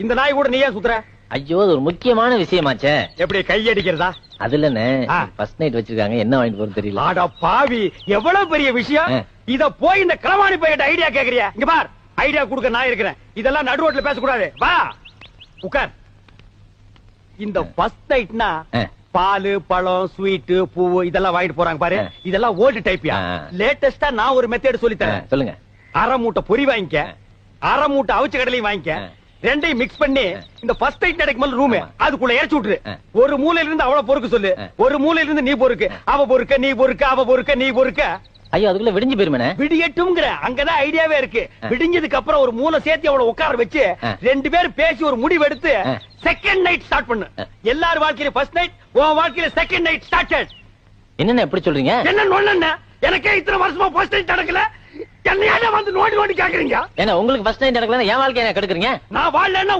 இந்த நாய் கூட நீ ஏன் சுத்துற? ஐயோ அது ஒரு முக்கியமான விஷயமாச்சே. எப்படி கையடிக்கிறதா? அது இல்லன்னு ஃபர்ஸ்ட் நைட் வச்சிருக்காங்க, என்ன வாங்கிட்டு போறது தெரியல. ஆடா பாவி, எவ்வளவு பெரிய விஷயம். இத போய் இந்த களவாணி பையன் ஐடியா கேக்குறியா? இங்க பார், ஐடியா கொடுக்க நான் இருக்கிறேன். இதெல்லாம் நடு ரோட்ல பேசக்கூடாது. வா உட்கார். இந்த ஃபர்ஸ்ட் நைட்னா பாலு பழம் ஸ்வீட் பூ இதெல்லாம் வாங்கிட்டு போறாங்க பாரு. இதெல்லாம் ஓல்டு டைப்யா. லேட்டஸ்டா நான் ஒரு மெத்தட் சொல்லி தரேன். சொல்லுங்க. அரை மூட்டை பொரி வாங்கிக்க, அரை மூட்டை அவிச்ச கடலையும் வாங்கிக்க, ரெண்டையும் மிக்ஸ் பண்ணி இந்த ஃபர்ஸ்ட் நைட் நடக்கும் ரூம் அதுக்குள்ள இறச்சி விட்டுரு. ஒரு மூலையில இருந்து அவள பொறுக்க சொல்லு, ஒரு மூலையில இருந்து நீ பொறுக்கு. அவ பொறுக்க நீ பொறுக்க, அவ பொறுக்க நீ பொறுக்க. ஐயோ அதுக்குள்ள விடிஞ்சு போயிருமே. விடியட்டும்ங்கற அங்கதான் ஐடியாவே இருக்கு. விடிஞ்சதுக்கு அப்புறம் ஒரு மூளை சேர்த்து அவளை உட்கார வச்சு ரெண்டு பேரும் பேசி ஒரு முடிவு எடுத்து செகண்ட் நைட் ஸ்டார்ட் பண்ணு. எல்லார் வாழ்க்கையில ஃபர்ஸ்ட் நைட், உன் வாழ்க்கையில செகண்ட் நைட் ஸ்டார்டட். என்னென்ன எப்படி சொல்றீங்க? என்ன நொண்ணு? எனக்கே இத்தனை வருஷமா ஃபர்ஸ்ட் நைட் நடக்கல, என்னையால வந்து நோண்டி நோண்டி கேக்குறீங்க? ஏன்னா உங்களுக்கு ஃபர்ஸ்ட் நைட் நடக்கலன்னா என் வாழ்க்கைய கெடுக்குறீங்க. நான் வாழலன்னா